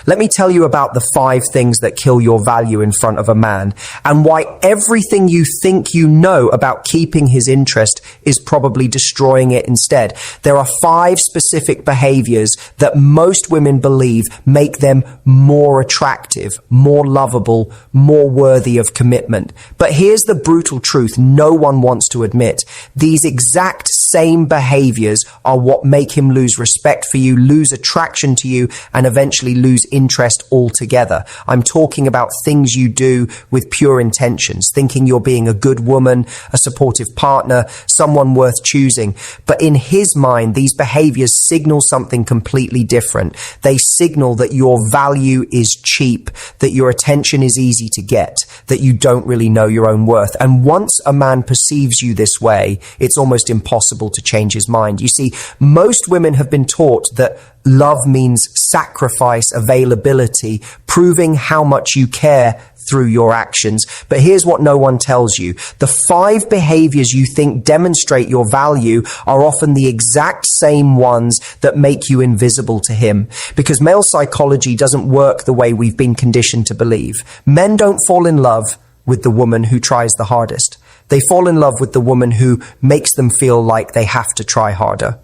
Let me tell you about the 5 things that kill your value in front of a man, and why everything you think you know about keeping his interest is probably destroying it instead. There are 5 specific behaviors that most women believe make them more attractive, more lovable, more worthy of commitment. But here's the brutal truth no one wants to admit. These exact same behaviors are what make him lose respect for you, lose attraction to you, and eventually lose interest altogether. I'm talking about things you do with pure intentions, thinking you're being a good woman, a supportive partner, someone worth choosing. But in his mind, these behaviors signal something completely different. They signal that your value is cheap, that your attention is easy to get, that you don't really know your own worth. And once a man perceives you this way, it's almost impossible to change his mind. You see, most women have been taught that love means sacrifice, availability, proving how much you care through your actions. But here's what no one tells you. The 5 behaviors you think demonstrate your value are often the exact same ones that make you invisible to him. Because male psychology doesn't work the way we've been conditioned to believe. Men don't fall in love with the woman who tries the hardest. They fall in love with the woman who makes them feel like they have to try harder.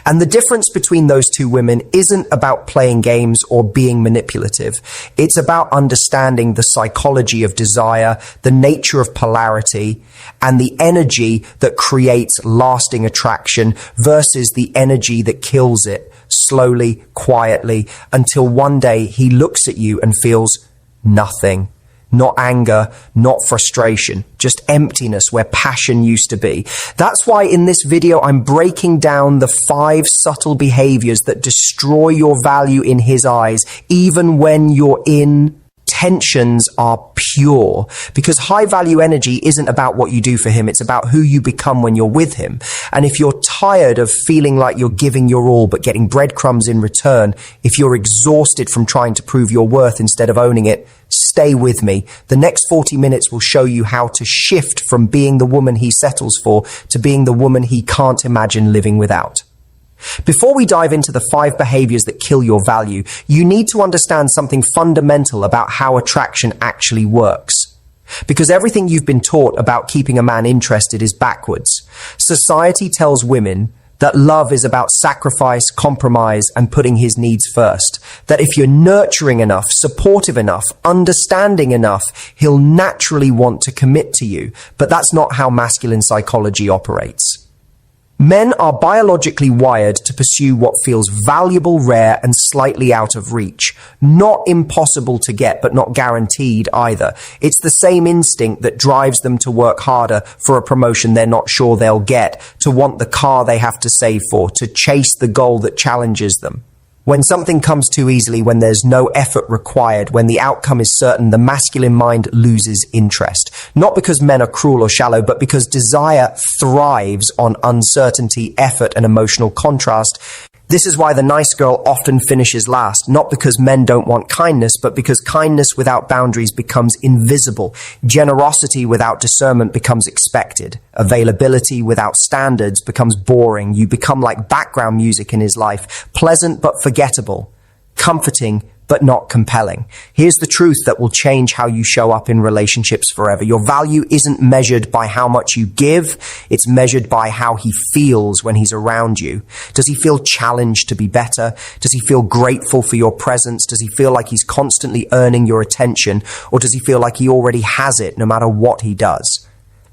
And the difference between those 2 women isn't about playing games or being manipulative. It's about understanding the psychology of desire, the nature of polarity, and the energy that creates lasting attraction versus the energy that kills it slowly, quietly, until one day he looks at you and feels nothing. Not anger, not frustration, just emptiness where passion used to be. That's why in this video, I'm breaking down the 5 subtle behaviors that destroy your value in his eyes, even when your intentions are pure. Because high value energy isn't about what you do for him. It's about who you become when you're with him. And if you're tired of feeling like you're giving your all, but getting breadcrumbs in return, if you're exhausted from trying to prove your worth instead of owning it, stay with me. The next 40 minutes will show you how to shift from being the woman he settles for to being the woman he can't imagine living without. Before we dive into the 5 behaviors that kill your value, you need to understand something fundamental about how attraction actually works. Because everything you've been taught about keeping a man interested is backwards. Society tells women that love is about sacrifice, compromise, and putting his needs first. That if you're nurturing enough, supportive enough, understanding enough, he'll naturally want to commit to you. But that's not how masculine psychology operates. Men are biologically wired to pursue what feels valuable, rare, and slightly out of reach. Not impossible to get, but not guaranteed either. It's the same instinct that drives them to work harder for a promotion they're not sure they'll get, to want the car they have to save for, to chase the goal that challenges them. When something comes too easily, when there's no effort required, when the outcome is certain, the masculine mind loses interest. Not because men are cruel or shallow, but because desire thrives on uncertainty, effort, and emotional contrast. This is why the nice girl often finishes last, not because men don't want kindness, but because kindness without boundaries becomes invisible. Generosity without discernment becomes expected. Availability without standards becomes boring. You become like background music in his life, pleasant but forgettable, comforting but not compelling. Here's the truth that will change how you show up in relationships forever. Your value isn't measured by how much you give. It's measured by how he feels when he's around you. Does he feel challenged to be better? Does he feel grateful for your presence? Does he feel like he's constantly earning your attention? Or does he feel like he already has it no matter what he does?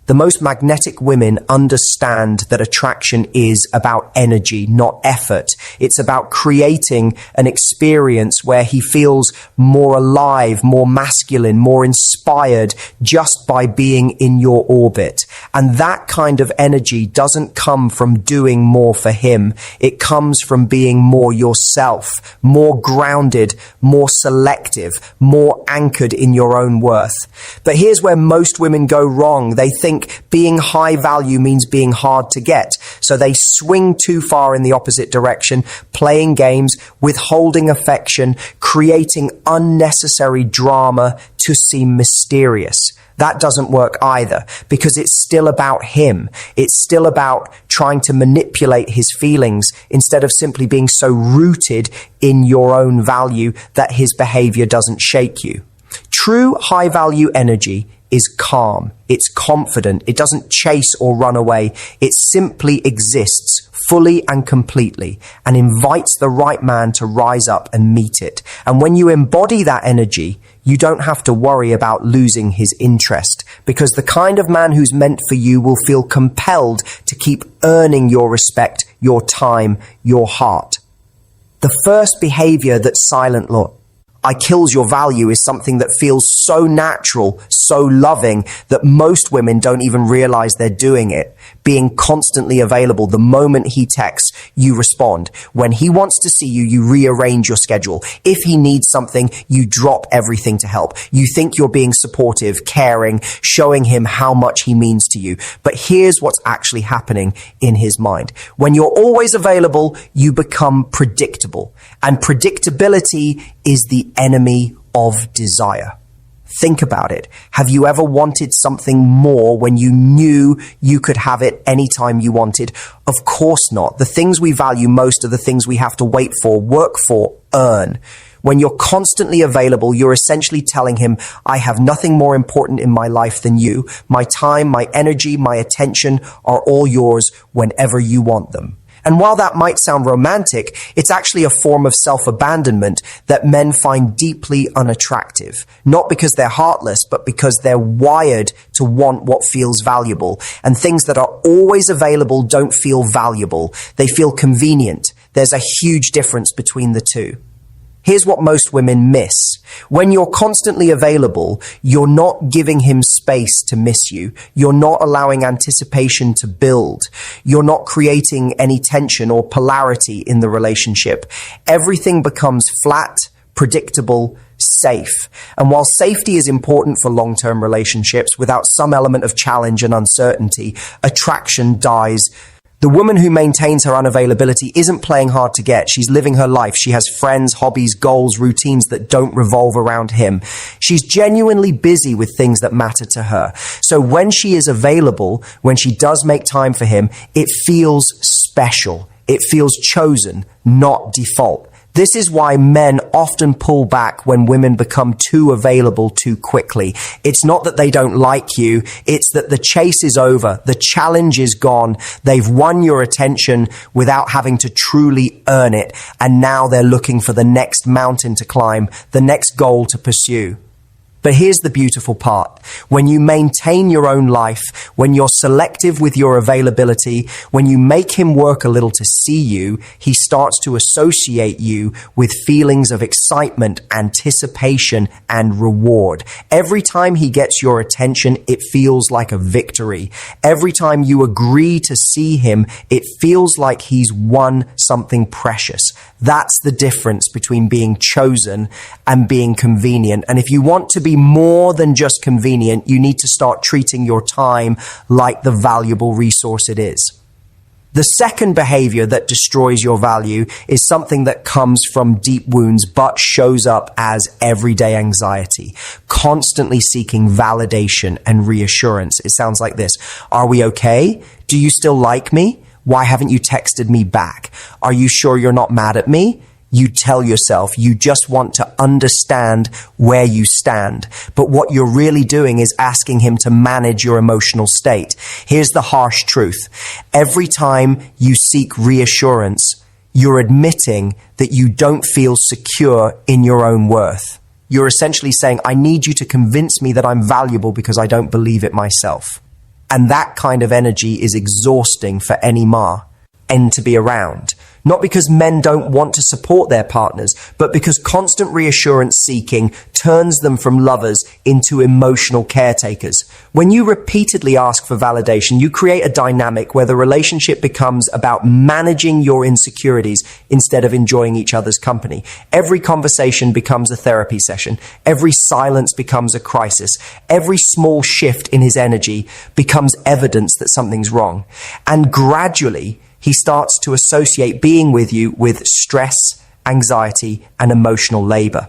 The most magnetic women understand that attraction is about energy, not effort. It's about creating an experience where he feels more alive, more masculine, more inspired just by being in your orbit. And that kind of energy doesn't come from doing more for him. It comes from being more yourself, more grounded, more selective, more anchored in your own worth. But here's where most women go wrong. They think being high value means being hard to get. So they swing too far in the opposite direction, playing games, withholding affection, creating unnecessary drama to seem mysterious. That doesn't work either, because it's still about him. It's still about trying to manipulate his feelings instead of simply being so rooted in your own value that his behavior doesn't shake you. True high value energy is calm. It's confident. It doesn't chase or run away. It simply exists fully and completely and invites the right man to rise up and meet it. And when you embody that energy, you don't have to worry about losing his interest, because the kind of man who's meant for you will feel compelled to keep earning your respect, your time, your heart. The first behavior that's silent I kills your value is something that feels so natural, so loving, that most women don't even realize they're doing it. Being constantly available. The moment he texts, you respond. When he wants to see you, you rearrange your schedule. If he needs something, you drop everything to help. You think you're being supportive, caring, showing him how much he means to you. But here's what's actually happening in his mind. When you're always available, you become predictable. And predictability is the enemy of desire. Think about it. Have you ever wanted something more when you knew you could have it anytime you wanted? Of course not. The things we value most are the things we have to wait for, work for, earn. When you're constantly available, you're essentially telling him, I have nothing more important in my life than you. My time, my energy, my attention are all yours whenever you want them. And while that might sound romantic, it's actually a form of self-abandonment that men find deeply unattractive. Not because they're heartless, but because they're wired to want what feels valuable. And things that are always available don't feel valuable. They feel convenient. There's a huge difference between the two. Here's what most women miss. When you're constantly available, you're not giving him space to miss you. You're not allowing anticipation to build. You're not creating any tension or polarity in the relationship. Everything becomes flat, predictable, safe. And while safety is important for long-term relationships, without some element of challenge and uncertainty, attraction dies. The woman who maintains her unavailability isn't playing hard to get. She's living her life. She has friends, hobbies, goals, routines that don't revolve around him. She's genuinely busy with things that matter to her. So when she is available, when she does make time for him, it feels special. It feels chosen, not default. This is why men often pull back when women become too available too quickly. It's not that they don't like you. It's that the chase is over. The challenge is gone. They've won your attention without having to truly earn it. And now they're looking for the next mountain to climb, the next goal to pursue. But here's the beautiful part. When you maintain your own life, when you're selective with your availability, when you make him work a little to see you, he starts to associate you with feelings of excitement, anticipation, and reward. Every time he gets your attention, it feels like a victory. Every time you agree to see him, it feels like he's won something precious. That's the difference between being chosen and being convenient. And if you want to be more than just convenient, you need to start treating your time like the valuable resource it is. The second behavior that destroys your value is something that comes from deep wounds but shows up as everyday anxiety, constantly seeking validation and reassurance. It sounds like this. Are we okay? Do you still like me? Why haven't you texted me back? Are you sure you're not mad at me? You tell yourself you just want to understand where you stand. But what you're really doing is asking him to manage your emotional state. Here's the harsh truth. Every time you seek reassurance, you're admitting that you don't feel secure in your own worth. You're essentially saying, I need you to convince me that I'm valuable because I don't believe it myself. And that kind of energy is exhausting for any and to be around. Not because men don't want to support their partners, but because constant reassurance seeking turns them from lovers into emotional caretakers. When you repeatedly ask for validation, you create a dynamic where the relationship becomes about managing your insecurities instead of enjoying each other's company. Every conversation becomes a therapy session. Every silence becomes a crisis. Every small shift in his energy becomes evidence that something's wrong. And gradually, he starts to associate being with you with stress, anxiety, and emotional labor.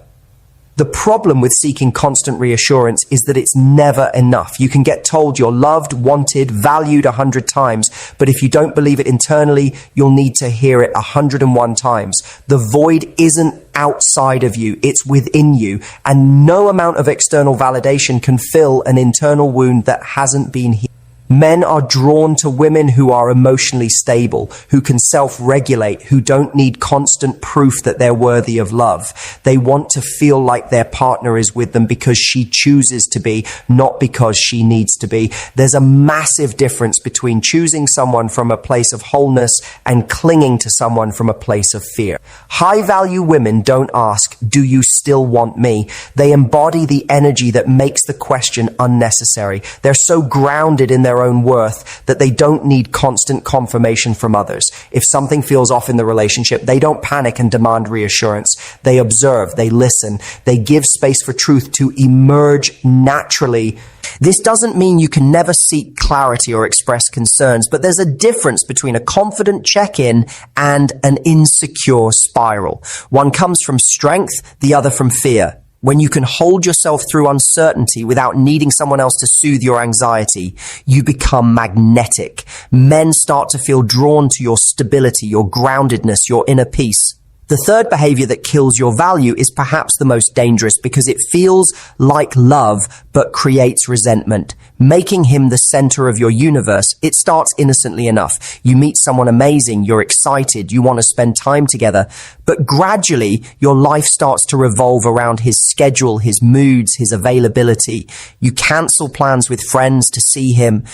The problem with seeking constant reassurance is that it's never enough. You can get told you're loved, wanted, valued 100 times, but if you don't believe it internally, you'll need to hear it 101 times. The void isn't outside of you, it's within you, and no amount of external validation can fill an internal wound that hasn't been healed. Men are drawn to women who are emotionally stable, who can self-regulate, who don't need constant proof that they're worthy of love. They want to feel like their partner is with them because she chooses to be, not because she needs to be. There's a massive difference between choosing someone from a place of wholeness and clinging to someone from a place of fear. High-value women don't ask, "Do you still want me?" They embody the energy that makes the question unnecessary. They're so grounded in their own worth that they don't need constant confirmation from others. If something feels off in the relationship, they don't panic and demand reassurance. They observe, they listen, they give space for truth to emerge naturally. This doesn't mean you can never seek clarity or express concerns, but there's a difference between a confident check-in and an insecure spiral. One comes from strength, the other from fear. When you can hold yourself through uncertainty without needing someone else to soothe your anxiety, you become magnetic. Men start to feel drawn to your stability, your groundedness, your inner peace. The third behavior that kills your value is perhaps the most dangerous because it feels like love but creates resentment. Making him the center of your universe, it starts innocently enough. You meet someone amazing, you're excited, you want to spend time together, but gradually your life starts to revolve around his schedule, his moods, his availability. You cancel plans with friends to see him.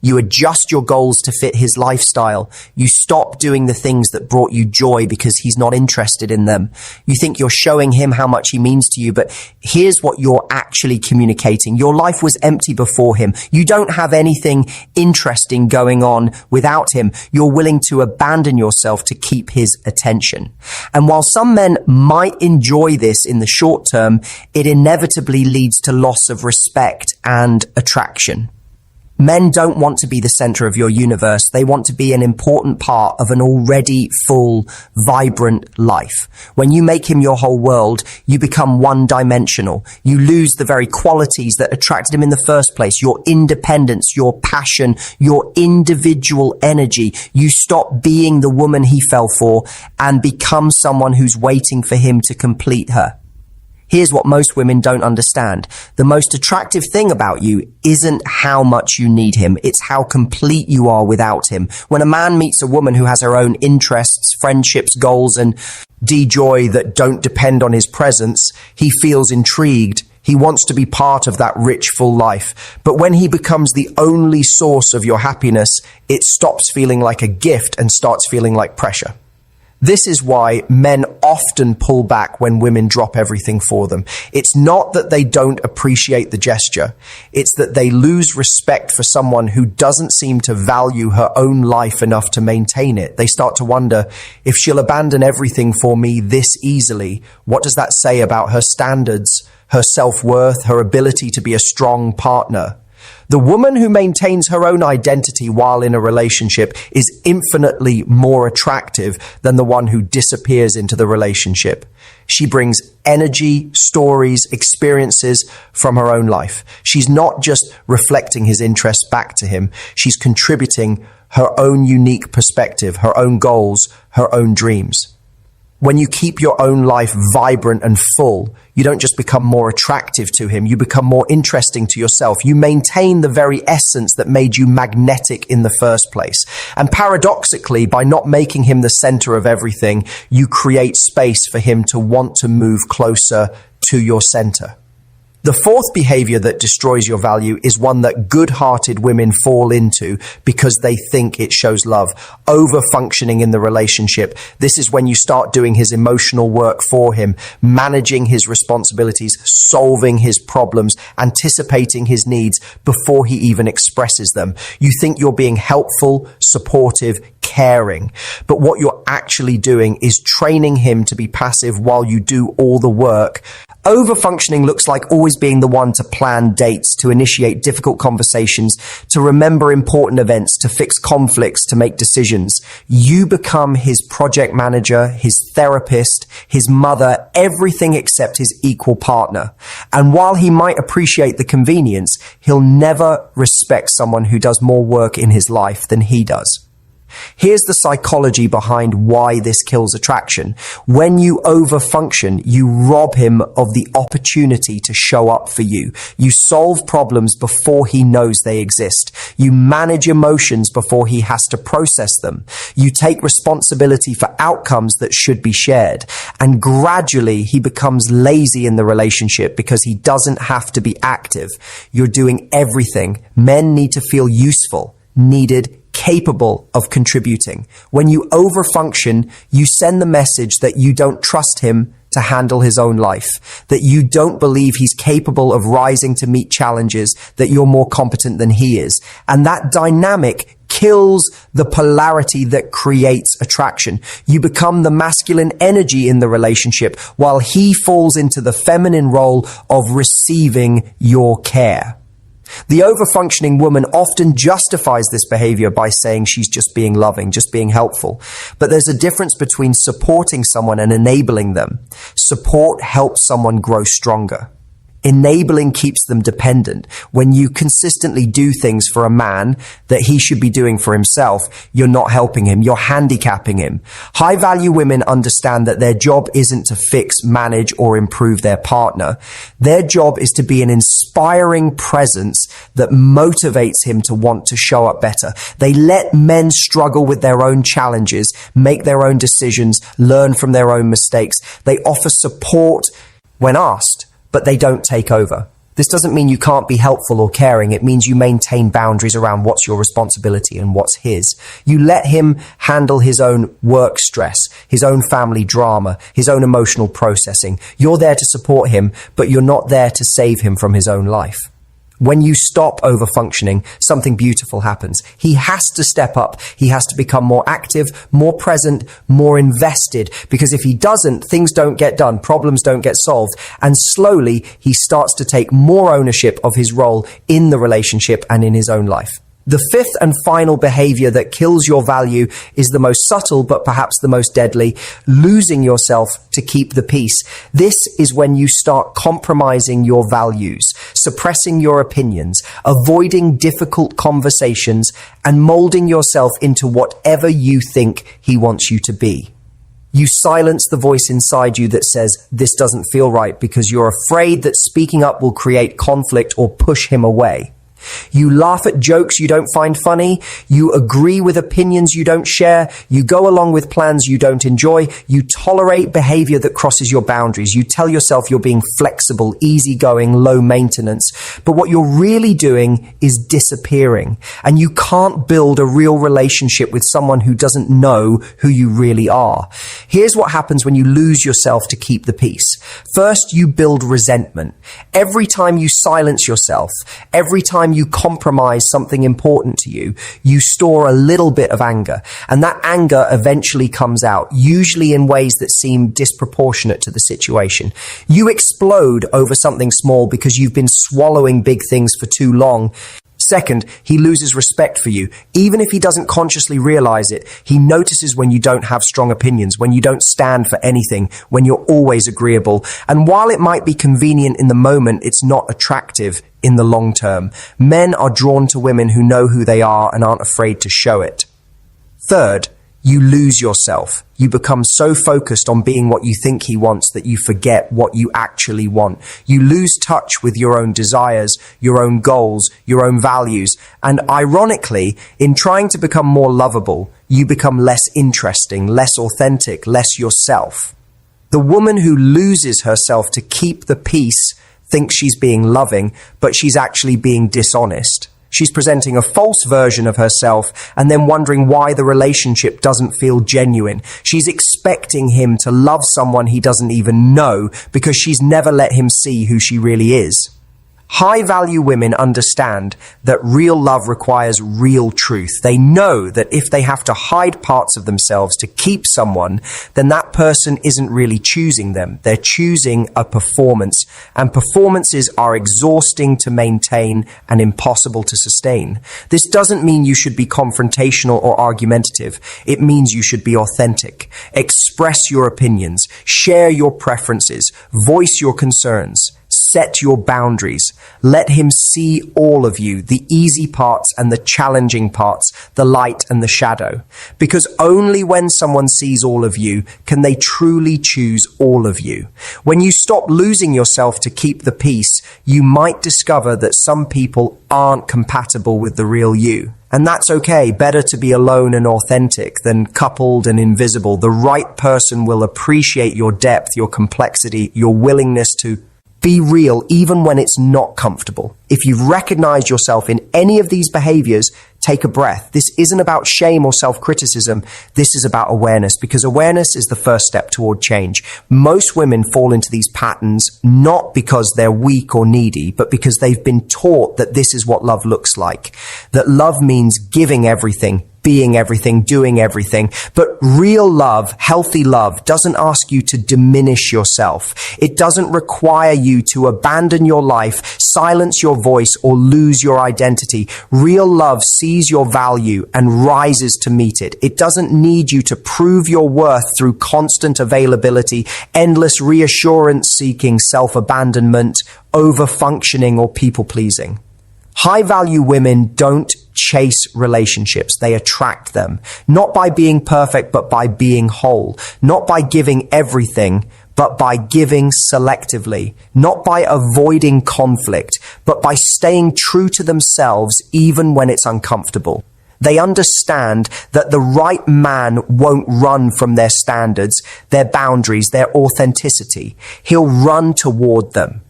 You adjust your goals to fit his lifestyle. You stop doing the things that brought you joy because he's not interested in them. You think you're showing him how much he means to you, but here's what you're actually communicating. Your life was empty before him. You don't have anything interesting going on without him. You're willing to abandon yourself to keep his attention. And while some men might enjoy this in the short term, it inevitably leads to loss of respect and attraction. Men don't want to be the center of your universe. They want to be an important part of an already full, vibrant life. When you make him your whole world, you become one-dimensional. You lose the very qualities that attracted him in the first place, your independence, your passion, your individual energy. You stop being the woman he fell for and become someone who's waiting for him to complete her. Here's what most women don't understand. The most attractive thing about you isn't how much you need him. It's how complete you are without him. When a man meets a woman who has her own interests, friendships, goals, and joy that don't depend on his presence, he feels intrigued. He wants to be part of that rich, full life. But when he becomes the only source of your happiness, it stops feeling like a gift and starts feeling like pressure. This is why men often pull back when women drop everything for them. It's not that they don't appreciate the gesture. It's that they lose respect for someone who doesn't seem to value her own life enough to maintain it. They start to wonder, if she'll abandon everything for me this easily, what does that say about her standards, her self-worth, her ability to be a strong partner? The woman who maintains her own identity while in a relationship is infinitely more attractive than the one who disappears into the relationship. She brings energy, stories, experiences from her own life. She's not just reflecting his interests back to him. She's contributing her own unique perspective, her own goals, her own dreams. When you keep your own life vibrant and full, you don't just become more attractive to him, you become more interesting to yourself. You maintain the very essence that made you magnetic in the first place. And paradoxically, by not making him the center of everything, you create space for him to want to move closer to your center. The fourth behavior that destroys your value is one that good-hearted women fall into because they think it shows love. Over-functioning in the relationship. This is when you start doing his emotional work for him, managing his responsibilities, solving his problems, anticipating his needs before he even expresses them. You think you're being helpful, supportive, caring. But what you're actually doing is training him to be passive while you do all the work. Overfunctioning looks like always being the one to plan dates, to initiate difficult conversations, to remember important events, to fix conflicts, to make decisions. You become his project manager, his therapist, his mother, everything except his equal partner. And while he might appreciate the convenience, he'll never respect someone who does more work in his life than he does. Here's the psychology behind why this kills attraction. When you overfunction, you rob him of the opportunity to show up for you. You solve problems before he knows they exist. You manage emotions before he has to process them. You take responsibility for outcomes that should be shared. And gradually, he becomes lazy in the relationship because he doesn't have to be active. You're doing everything. Men need to feel useful, needed, capable of contributing. When you overfunction, you send the message that you don't trust him to handle his own life, that you don't believe he's capable of rising to meet challenges, that you're more competent than he is. And that dynamic kills the polarity that creates attraction. You become the masculine energy in the relationship while he falls into the feminine role of receiving your care. The overfunctioning woman often justifies this behavior by saying she's just being loving, just being helpful. But there's a difference between supporting someone and enabling them. Support helps someone grow stronger. Enabling keeps them dependent. When you consistently do things for a man that he should be doing for himself, you're not helping him, you're handicapping him. High-value women understand that their job isn't to fix, manage, or improve their partner. Their job is to be an inspiring presence that motivates him to want to show up better. They let men struggle with their own challenges, make their own decisions, learn from their own mistakes. They offer support when asked, but they don't take over. This doesn't mean you can't be helpful or caring. It means you maintain boundaries around what's your responsibility and what's his. You let him handle his own work stress, his own family drama, his own emotional processing. You're there to support him, but you're not there to save him from his own life. When you stop overfunctioning, something beautiful happens. He has to step up. He has to become more active, more present, more invested. Because if he doesn't, things don't get done, problems don't get solved. And slowly, he starts to take more ownership of his role in the relationship and in his own life. The fifth and final behavior that kills your value is the most subtle, but perhaps the most deadly: losing yourself to keep the peace. This is when you start compromising your values, suppressing your opinions, avoiding difficult conversations, and molding yourself into whatever you think he wants you to be. You silence the voice inside you that says, this doesn't feel right, because you're afraid that speaking up will create conflict or push him away. You laugh at jokes you don't find funny. You agree with opinions you don't share. You go along with plans you don't enjoy. You tolerate behavior that crosses your boundaries. You tell yourself you're being flexible, easygoing, low maintenance. But what you're really doing is disappearing. And you can't build a real relationship with someone who doesn't know who you really are. Here's what happens when you lose yourself to keep the peace. First, you build resentment. Every time you silence yourself, every time you compromise something important to you, you store a little bit of anger. And that anger eventually comes out, usually in ways that seem disproportionate to the situation. You explode over something small because you've been swallowing big things for too long. Second, he loses respect for you. Even if he doesn't consciously realize it, he notices when you don't have strong opinions, when you don't stand for anything, when you're always agreeable. And while it might be convenient in the moment, it's not attractive in the long term. Men are drawn to women who know who they are and aren't afraid to show it. Third, you lose yourself. You become so focused on being what you think he wants that you forget what you actually want. You lose touch with your own desires, your own goals, your own values. And ironically, in trying to become more lovable, you become less interesting, less authentic, less yourself. The woman who loses herself to keep the peace thinks she's being loving, but she's actually being dishonest. She's presenting a false version of herself and then wondering why the relationship doesn't feel genuine. She's expecting him to love someone he doesn't even know because she's never let him see who she really is. High-value women understand that real love requires real truth. They know that if they have to hide parts of themselves to keep someone, then that person isn't really choosing them. They're choosing a performance, and performances are exhausting to maintain and impossible to sustain. This doesn't mean you should be confrontational or argumentative. It means you should be authentic. Express your opinions, share your preferences, voice your concerns. Set your boundaries. Let him see all of you, the easy parts and the challenging parts, the light and the shadow. Because only when someone sees all of you can they truly choose all of you. When you stop losing yourself to keep the peace, you might discover that some people aren't compatible with the real you. And that's okay. Better to be alone and authentic than coupled and invisible. The right person will appreciate your depth, your complexity, your willingness to be real even when it's not comfortable. If you've recognized yourself in any of these behaviors, take a breath. This isn't about shame or self-criticism. This is about awareness, because awareness is the first step toward change. Most women fall into these patterns not because they're weak or needy, but because they've been taught that this is what love looks like. That love means giving everything, being everything, doing everything. But real love, healthy love, doesn't ask you to diminish yourself. It doesn't require you to abandon your life, silence your voice, or lose your identity. Real love sees your value and rises to meet it. It doesn't need you to prove your worth through constant availability, endless reassurance-seeking, self-abandonment, over-functioning, or people-pleasing. High-value women don't chase relationships. They attract them. Not by being perfect, but by being whole. Not by giving everything, but by giving selectively. Not by avoiding conflict, but by staying true to themselves even when it's uncomfortable. They understand that the right man won't run from their standards, their boundaries, their authenticity. He'll run toward them.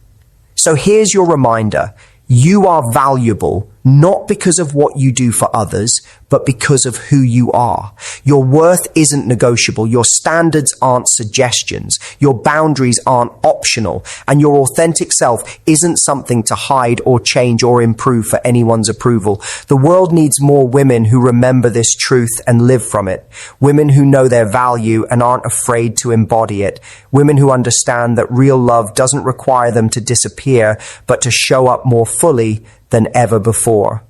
So here's your reminder. You are valuable, not because of what you do for others, but because of who you are. Your worth isn't negotiable. Your standards aren't suggestions. Your boundaries aren't optional. And your authentic self isn't something to hide or change or improve for anyone's approval. The world needs more women who remember this truth and live from it. Women who know their value and aren't afraid to embody it. Women who understand that real love doesn't require them to disappear, but to show up more fully than ever before.